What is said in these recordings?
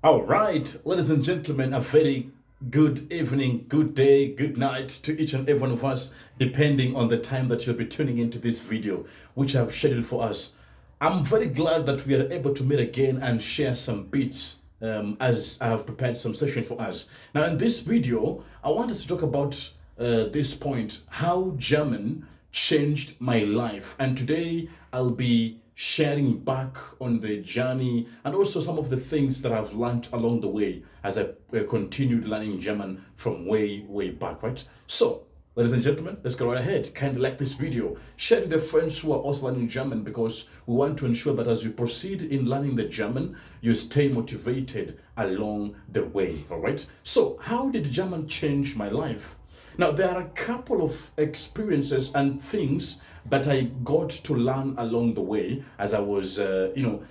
All right, ladies and gentlemen, a very good evening, good day, good night to each and every one of us, depending on the time that you'll be tuning into this video, which I've scheduled for us. I'm very glad that we are able to meet again and share some bits as I have prepared some session for us. Now, in this video, I want us to talk about this point, how German changed my life. And today, I'll be sharing back on the journey and also some of the things that I've learned along the way as I continued learning German from way back, right? So, ladies and gentlemen, let's go right ahead. Kindly like this video, share it with your friends who are also learning German, because we want to ensure that as you proceed in learning the German, you stay motivated along the way, all right? So, how did German change my life? Now, there are a couple of experiences and things that I got to learn along the way as I was,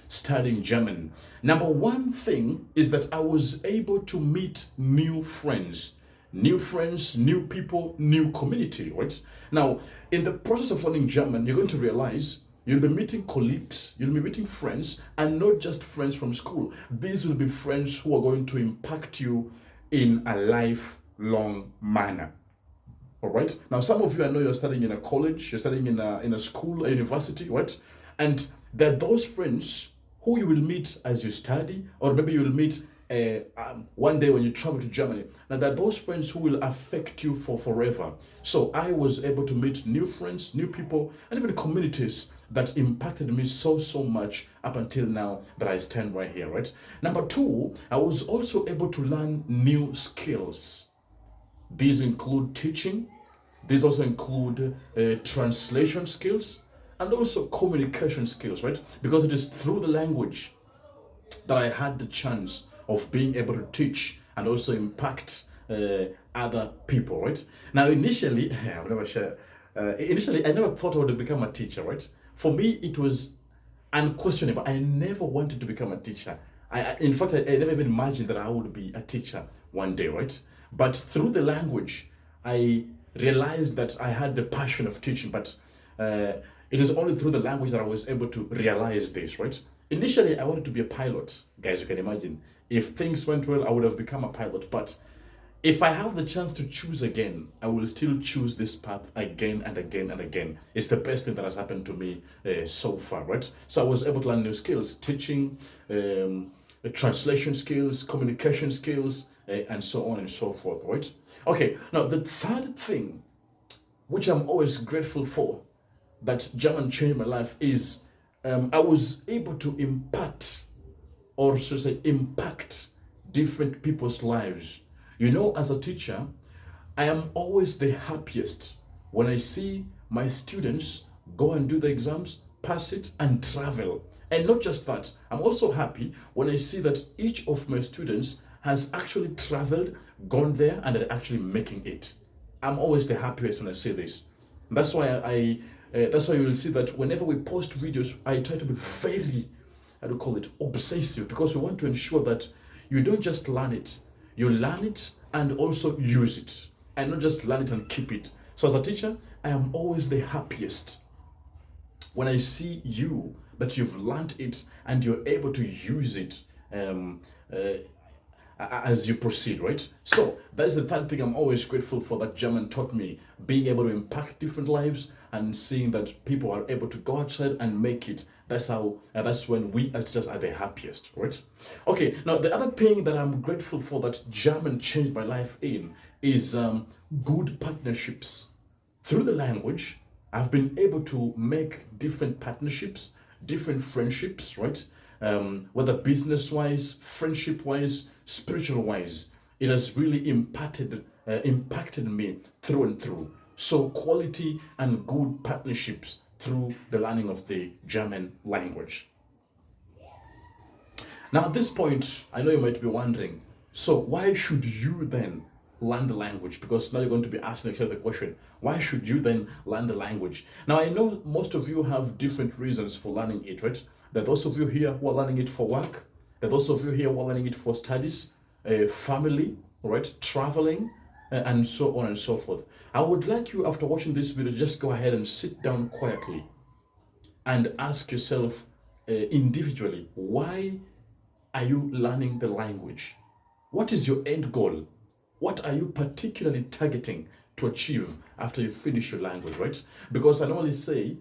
studying German. Number one thing is that I was able to meet new friends, new people, new community, right? Now, in the process of learning German, you're going to realize you'll be meeting colleagues, you'll be meeting friends, and not just friends from school. These will be friends who are going to impact you in a lifelong manner. All right. Now, some of you, I know you're studying in a college, you're studying in a school, a university, right? And there are those friends who you will meet as you study, or maybe you will meet one day when you travel to Germany. Now, there are those friends who will affect you for forever. So I was able to meet new friends, new people, and even communities that impacted me so much up until now that I stand right here, right? Number two, I was also able to learn new skills. These include teaching, these also include translation skills, and also communication skills, right? Because it is through the language that I had the chance of being able to teach and also impact other people, right? Now, initially, I've never shared, initially, I never thought I would become a teacher, right? For me, it was unquestionable. I never wanted to become a teacher. In fact, I never even imagined that I would be a teacher one day, right? But through the language, I realized that I had the passion of teaching. But it is only through the language that I was able to realize this, right? Initially, I wanted to be a pilot. Guys, you can imagine. If things went well, I would have become a pilot. But if I have the chance to choose again, I will still choose this path again and again and again. It's the best thing that has happened to me so far, right? So I was able to learn new skills, teaching, translation skills, communication skills, and so on and so forth, right? Okay, now the third thing, which I'm always grateful for, that German changed my life is I was able to impart, or should I say impact, different people's lives. You know, as a teacher, I am always the happiest when I see my students go and do the exams, pass it, and travel. And not just that, I'm also happy when I see that each of my students has actually traveled, gone there, and are actually making it. I'm always the happiest when I see this. That's why that's why you will see that whenever we post videos, I try to be very, I do call it obsessive, because we want to ensure that you don't just learn it, you learn it and also use it, and not just learn it and keep it. So as a teacher, I am always the happiest when I see you, that you've learned it and you're able to use it as you proceed, right? So that's the third thing I'm always grateful for, that German taught me, being able to impact different lives and seeing that people are able to go outside and make it. That's how, that's when we as teachers are the happiest, right? Okay, now the other thing that I'm grateful for that German changed my life in is good partnerships. Through the language, I've been able to make different partnerships, different friendships, right? Whether business wise, friendship wise, spiritual wise, it has really impacted me through and through. So, quality and good partnerships through the learning of the German language. Now, at this point, I know you might be wondering, so why should you then learn the language? Because now you're going to be asking yourself the question, why should you then learn the language? Now, I know most of you have different reasons for learning it, right? There are those of you here who are learning it for work. There are those of you here who are learning it for studies, family, right? Traveling, and so on and so forth. I would like you, after watching this video, just go ahead and sit down quietly and ask yourself individually, why are you learning the language? What is your end goal? What are you particularly targeting to achieve after you finish your language, right? Because I normally say,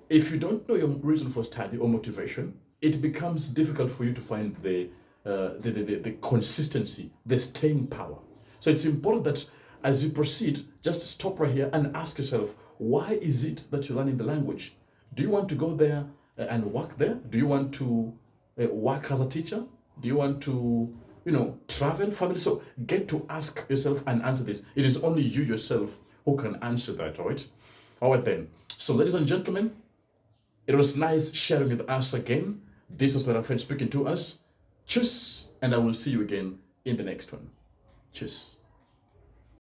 if you don't know your reason for study or motivation, it becomes difficult for you to find the consistency, the staying power. So it's important that as you proceed, just stop right here and ask yourself, why is it that you're learning the language? Do you want to go there and work there? Do you want to work as a teacher? Do you want to, travel, family? So get to ask yourself and answer this. It is only you yourself who can answer that, all right? All right then. So ladies and gentlemen, it was nice sharing with us again. This was Lara Fred speaking to us. Cheers, and I will see you again in the next one. Cheers.